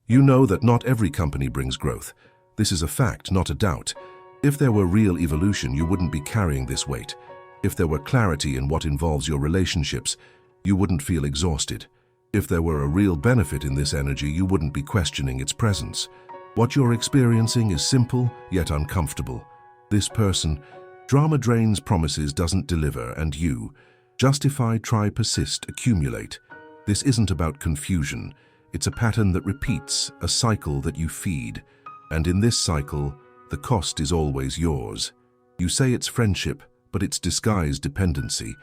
You know that not every company brings growth. This is a fact, not a doubt. If there were real evolution, you wouldn't be carrying this weight. If there were clarity in what involves your relationships, you wouldn't feel exhausted. If there were a real benefit in this energy, you wouldn't be questioning its presence. What you're experiencing is simple, yet uncomfortable. This person, drama drains, promises, doesn't deliver, and you, justify, try, persist, accumulate. This isn't about confusion. It's a pattern that repeats, a cycle that you feed. And in this cycle, the cost is always yours. You say it's friendship, but it's disguised dependency.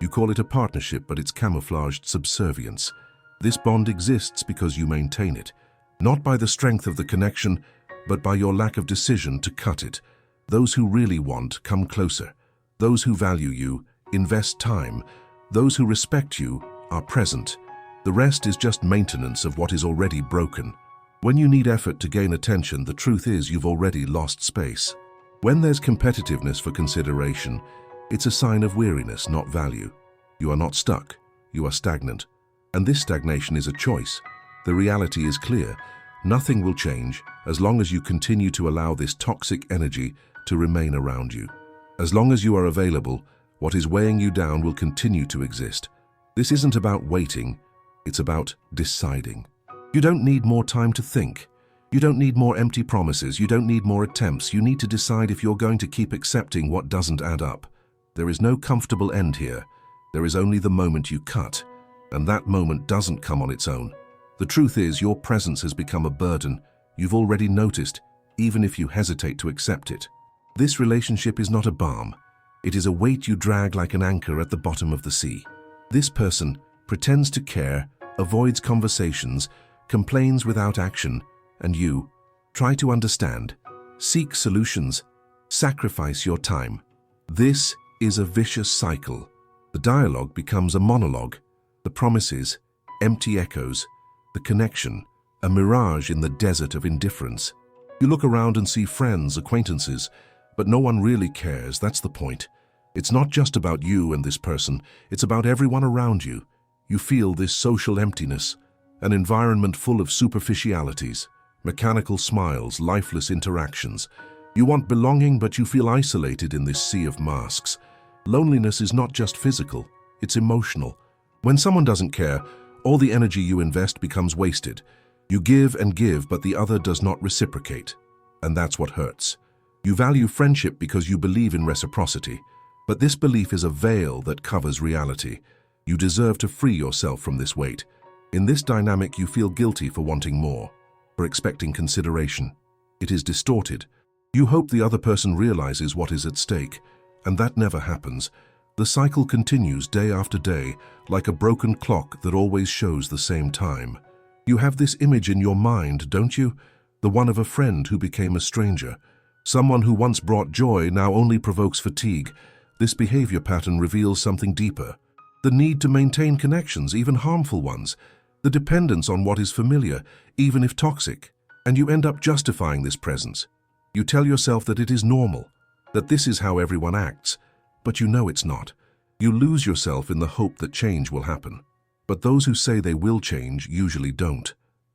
You call it a partnership, but it's camouflaged subservience. This bond exists because you maintain it, not by the strength of the connection, but by your lack of decision to cut it. Those who really want come closer. Those who value you invest time. Those who respect you are present. The rest is just maintenance of what is already broken. When you need effort to gain attention, the truth is you've already lost space. When there's competitiveness for consideration, it's a sign of weariness, not value. You are not stuck, you are stagnant. And this stagnation is a choice. The reality is clear. Nothing will change as long as you continue to allow this toxic energy to remain around you. As long as you are available, what is weighing you down will continue to exist. This isn't about waiting, it's about deciding. You don't need more time to think. You don't need more empty promises. You don't need more attempts. You need to decide if you're going to keep accepting what doesn't add up. There is no comfortable end here. There is only the moment you cut, and that moment doesn't come on its own. The truth is, your presence has become a burden. You've already noticed, even if you hesitate to accept it. This relationship is not a balm. It is a weight you drag like an anchor at the bottom of the sea. This person pretends to care, avoids conversations, complains without action, and you try to understand, seek solutions, sacrifice your time. This is a vicious cycle. The dialogue becomes a monologue. The promises, empty echoes. The connection, a mirage in the desert of indifference. You look around and see friends, acquaintances, but no one really cares. That's the point. It's not just about you and this person. It's about everyone around you. You feel this social emptiness, an environment full of superficialities, mechanical smiles, lifeless interactions. You want belonging, but you feel isolated in this sea of masks. Loneliness is not just physical, it's emotional. When someone doesn't care, all the energy you invest becomes wasted. You give and give, but the other does not reciprocate. And that's what hurts. You value friendship because you believe in reciprocity, but this belief is a veil that covers reality. You deserve to free yourself from this weight. In this dynamic, you feel guilty for wanting more, for expecting consideration. It is distorted. You hope the other person realizes what is at stake, and that never happens. The cycle continues day after day, like a broken clock that always shows the same time. You have this image in your mind, don't you? The one of a friend who became a stranger. Someone who once brought joy now only provokes fatigue. This behavior pattern reveals something deeper. The need to maintain connections, even harmful ones. The dependence on what is familiar, even if toxic. And you end up justifying this presence. You tell yourself that it is normal, that this is how everyone acts. But you know it's not. You lose yourself in the hope that change will happen. But those who say they will change usually don't.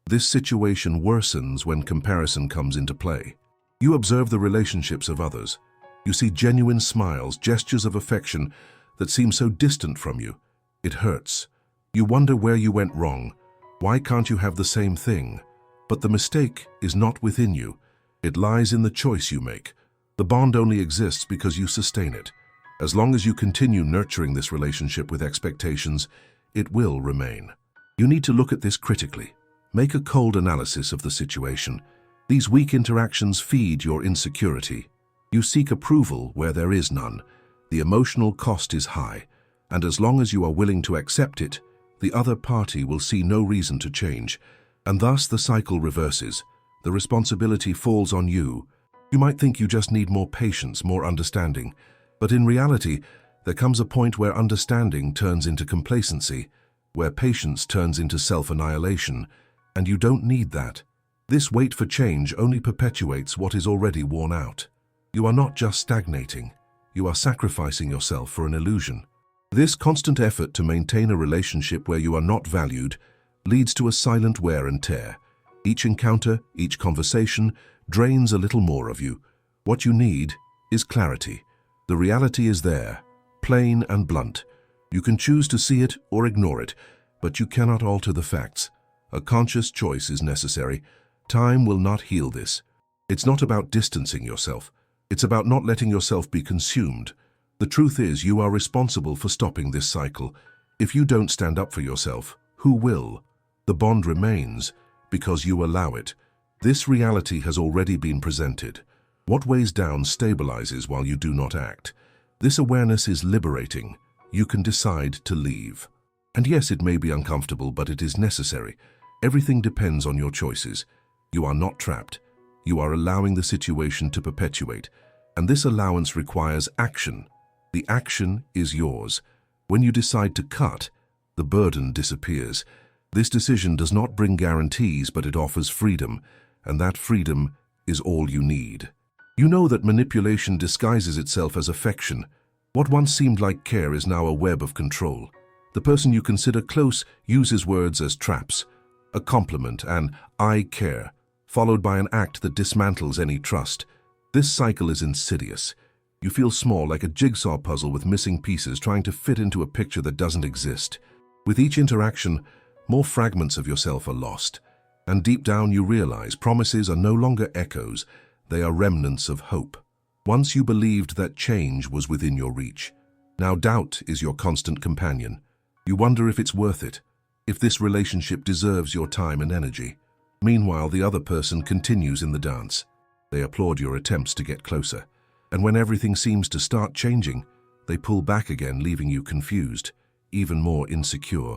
This situation worsens when comparison comes into play. You observe the relationships of others. You see genuine smiles, gestures of affection that seem so distant from you. It hurts. You wonder where you went wrong. Why can't you have the same thing? But the mistake is not within you. It lies in the choice you make. The bond only exists because you sustain it. As long as you continue nurturing this relationship with expectations, it will remain. You need to look at this critically. Make a cold analysis of the situation. These weak interactions feed your insecurity. You seek approval where there is none. The emotional cost is high, and as long as you are willing to accept it, the other party will see no reason to change, and thus the cycle reverses. The responsibility falls on you. You might think you just need more patience, more understanding, but in reality, there comes a point where understanding turns into complacency, where patience turns into self-annihilation, and you don't need that. This wait for change only perpetuates what is already worn out. You are not just stagnating, you are sacrificing yourself for an illusion. This constant effort to maintain a relationship where you are not valued leads to a silent wear and tear. Each encounter, each conversation drains a little more of you. What you need is clarity. The reality is there, plain and blunt. You can choose to see it or ignore it, but you cannot alter the facts. A conscious choice is necessary. Time will not heal this. It's not about distancing yourself. It's about not letting yourself be consumed. The truth is, you are responsible for stopping this cycle. If you don't stand up for yourself, who will? The bond remains because you allow it. This reality has already been presented. What weighs down stabilizes while you do not act. This awareness is liberating. You can decide to leave. And yes, it may be uncomfortable, but it is necessary. Everything depends on your choices. You are not trapped. You are allowing the situation to perpetuate. And this allowance requires action. The action is yours. When you decide to cut, the burden disappears. This decision does not bring guarantees, but it offers freedom. And that freedom is all you need. You know that manipulation disguises itself as affection. What once seemed like care is now a web of control. The person you consider close uses words as traps. A compliment, an "I care," followed by an act that dismantles any trust. This cycle is insidious. You feel small, like a jigsaw puzzle with missing pieces trying to fit into a picture that doesn't exist. With each interaction, more fragments of yourself are lost. And deep down you realize promises are no longer echoes, they are remnants of hope. Once you believed that change was within your reach. Now doubt is your constant companion. You wonder if it's worth it, if this relationship deserves your time and energy. Meanwhile, the other person continues in the dance. They applaud your attempts to get closer. And when everything seems to start changing, they pull back again, leaving you confused, even more insecure.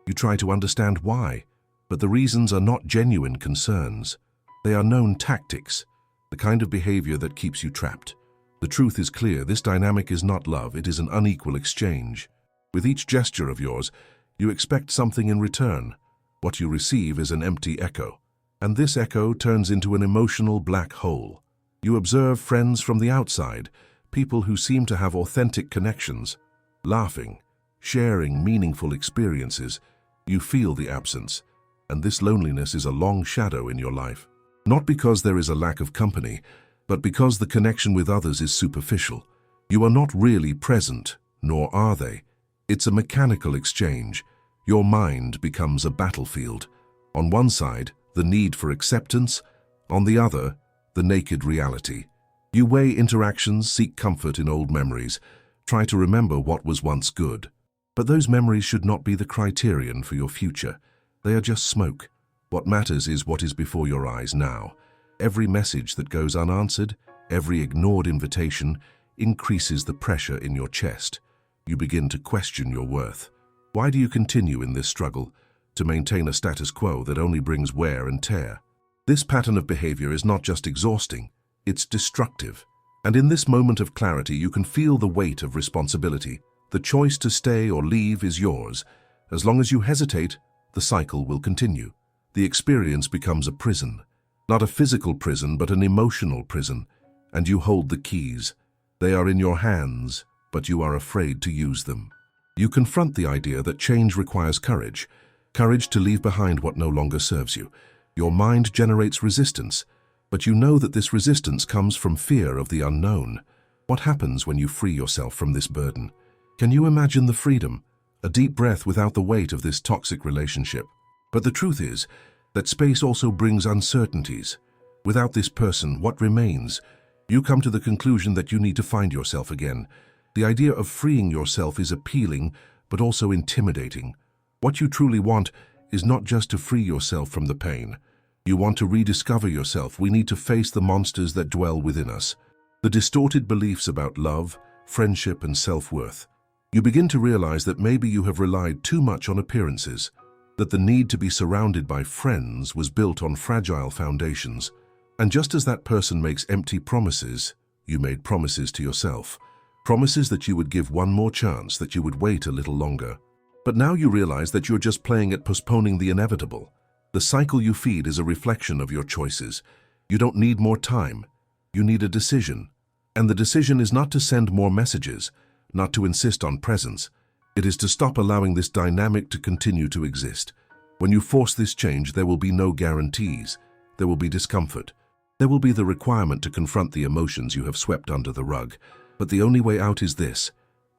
You try to understand why, but the reasons are not genuine concerns. They are known tactics, the kind of behavior that keeps you trapped. The truth is clear, this dynamic is not love, it is an unequal exchange. With each gesture of yours, you expect something in return. What you receive is an empty echo, and this echo turns into an emotional black hole. You observe friends from the outside, people who seem to have authentic connections, laughing, sharing meaningful experiences. You feel the absence, and this loneliness is a long shadow in your life. Not because there is a lack of company, but because the connection with others is superficial. You are not really present, nor are they. It's a mechanical exchange. Your mind becomes a battlefield. On one side, the need for acceptance. On the other, the naked reality. You weigh interactions, seek comfort in old memories, try to remember what was once good. But those memories should not be the criterion for your future. They are just smoke. What matters is what is before your eyes now. Every message that goes unanswered, every ignored invitation, increases the pressure in your chest. You begin to question your worth. Why do you continue in this struggle? To maintain a status quo that only brings wear and tear. This pattern of behavior is not just exhausting, it's destructive. And in this moment of clarity, you can feel the weight of responsibility. The choice to stay or leave is yours. As long as you hesitate, the cycle will continue. The experience becomes a prison. Not a physical prison, but an emotional prison. And you hold the keys. They are in your hands, but you are afraid to use them. You confront the idea that change requires courage. Courage to leave behind what no longer serves you. Your mind generates resistance, but you know that this resistance comes from fear of the unknown. What happens when you free yourself from this burden? Can you imagine the freedom? A deep breath without the weight of this toxic relationship. But the truth is that space also brings uncertainties. Without this person, what remains? You come to the conclusion that you need to find yourself again. The idea of freeing yourself is appealing, but also intimidating. What you truly want is not just to free yourself from the pain. You want to rediscover yourself. We need to face the monsters that dwell within us. The distorted beliefs about love, friendship, and self-worth. You begin to realize that maybe you have relied too much on appearances, that the need to be surrounded by friends was built on fragile foundations. And just as that person makes empty promises, you made promises to yourself. Promises that you would give one more chance, that you would wait a little longer. But now you realize that you're just playing at postponing the inevitable. The cycle you feed is a reflection of your choices. You don't need more time. You need a decision. And the decision is not to send more messages, not to insist on presence. It is to stop allowing this dynamic to continue to exist. When you force this change, there will be no guarantees. There will be discomfort. There will be the requirement to confront the emotions you have swept under the rug. But the only way out is this,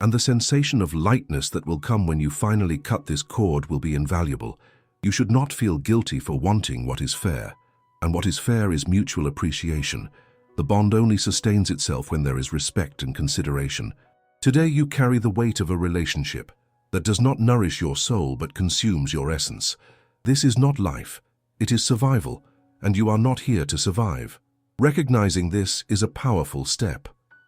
and the sensation of lightness that will come when you finally cut this cord will be invaluable. You should not feel guilty for wanting what is fair, and what is fair is mutual appreciation. The bond only sustains itself when there is respect and consideration. Today you carry the weight of a relationship that does not nourish your soul but consumes your essence. This is not life, it is survival, and you are not here to survive. Recognizing this is a powerful step.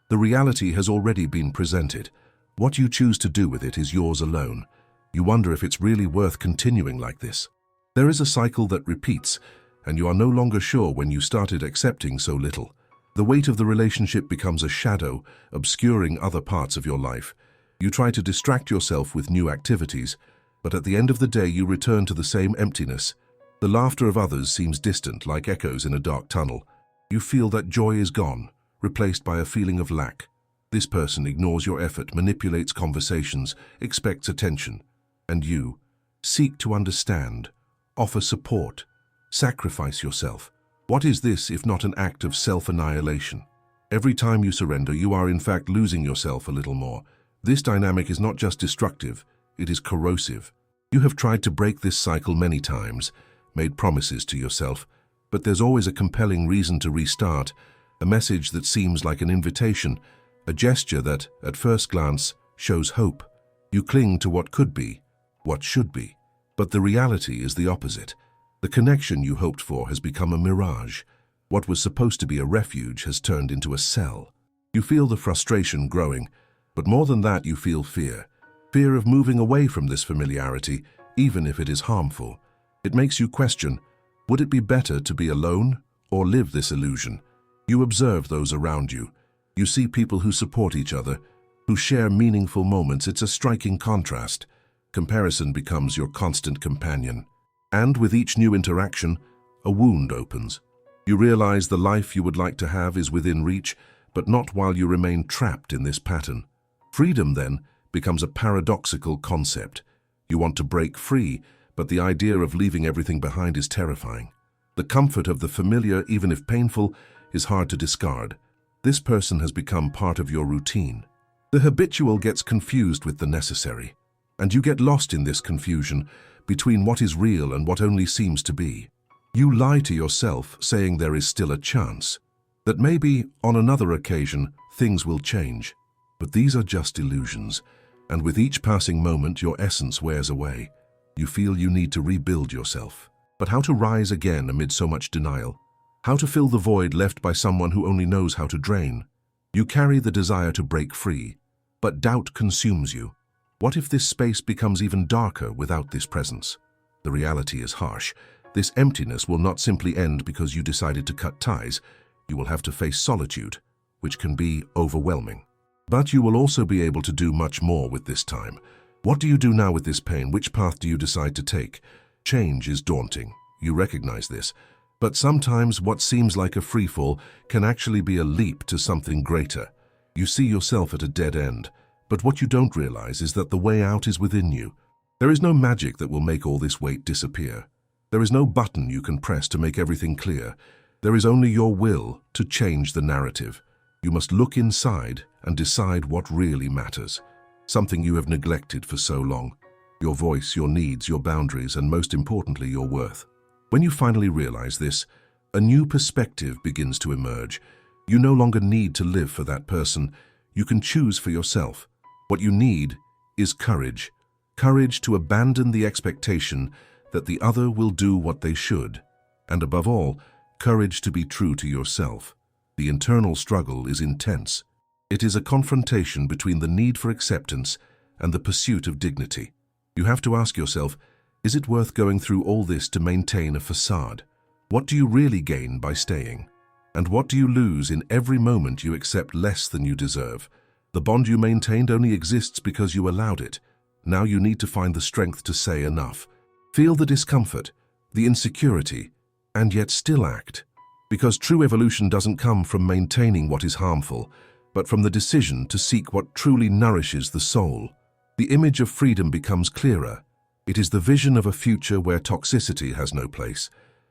The reality has already been presented. What you choose to do with it is yours alone. You wonder if it's really worth continuing like this. There is a cycle that repeats, and you are no longer sure when you started accepting so little. The weight of the relationship becomes a shadow, obscuring other parts of your life. You try to distract yourself with new activities, but at the end of the day you return to the same emptiness. The laughter of others seems distant, like echoes in a dark tunnel. You feel that joy is gone, replaced by a feeling of lack. This person ignores your effort, manipulates conversations, expects attention. And you seek to understand, offer support, sacrifice yourself. What is this if not an act of self-annihilation? Every time you surrender, you are in fact losing yourself a little more. This dynamic is not just destructive, it is corrosive. You have tried to break this cycle many times, made promises to yourself, but there's always a compelling reason to restart, a message that seems like an invitation, a gesture that, at first glance, shows hope. You cling to what could be, what should be, but the reality is the opposite. The connection you hoped for has become a mirage. What was supposed to be a refuge has turned into a cell. You feel the frustration growing, but more than that you feel fear. Fear of moving away from this familiarity, even if it is harmful. It makes you question, would it be better to be alone or live this illusion? You observe those around you. You see people who support each other, who share meaningful moments. It's a striking contrast. Comparison becomes your constant companion. And with each new interaction, a wound opens. You realize the life you would like to have is within reach, but not while you remain trapped in this pattern. Freedom, then, becomes a paradoxical concept. You want to break free, but the idea of leaving everything behind is terrifying. The comfort of the familiar, even if painful, is hard to discard. This person has become part of your routine. The habitual gets confused with the necessary, and you get lost in this confusion between what is real and what only seems to be. You lie to yourself, saying there is still a chance, that maybe, on another occasion, things will change. But these are just illusions, and with each passing moment your essence wears away. You feel you need to rebuild yourself. But how to rise again amid so much denial? How to fill the void left by someone who only knows how to drain? You carry the desire to break free, but doubt consumes you. What if this space becomes even darker without this presence? The reality is harsh. This emptiness will not simply end because you decided to cut ties. You will have to face solitude, which can be overwhelming. But you will also be able to do much more with this time. What do you do now with this pain? Which path do you decide to take? Change is daunting. You recognize this. But sometimes what seems like a freefall can actually be a leap to something greater. You see yourself at a dead end. But what you don't realize is that the way out is within you. There is no magic that will make all this weight disappear. There is no button you can press to make everything clear. There is only your will to change the narrative. You must look inside and decide what really matters. Something you have neglected for so long. Your voice, your needs, your boundaries, and most importantly, your worth. When you finally realize this, a new perspective begins to emerge. You no longer need to live for that person. You can choose for yourself. What you need is courage. Courage to abandon the expectation that the other will do what they should. And above all, courage to be true to yourself. The internal struggle is intense. It is a confrontation between the need for acceptance and the pursuit of dignity. You have to ask yourself, is it worth going through all this to maintain a facade? What do you really gain by staying? And what do you lose in every moment you accept less than you deserve? The bond you maintained only exists because you allowed it. Now you need to find the strength to say enough. Feel the discomfort, the insecurity, and yet still act. Because true evolution doesn't come from maintaining what is harmful, but from the decision to seek what truly nourishes the soul. The image of freedom becomes clearer. It is the vision of a future where toxicity has no place,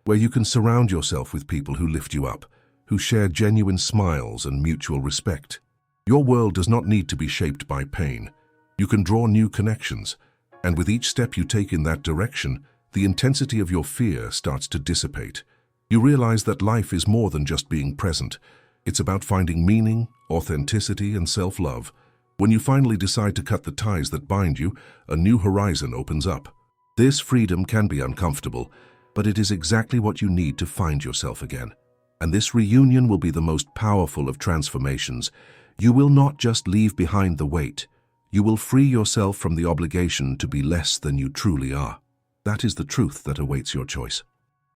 where you can surround yourself with people who lift you up, who share genuine smiles and mutual respect. Your world does not need to be shaped by pain. You can draw new connections, and with each step you take in that direction, the intensity of your fear starts to dissipate. You realize that life is more than just being present. It's about finding meaning, authenticity, and self-love. When you finally decide to cut the ties that bind you, a new horizon opens up. This freedom can be uncomfortable, but it is exactly what you need to find yourself again. And this reunion will be the most powerful of transformations. You will not just leave behind the weight. You will free yourself from the obligation to be less than you truly are. That is the truth that awaits your choice.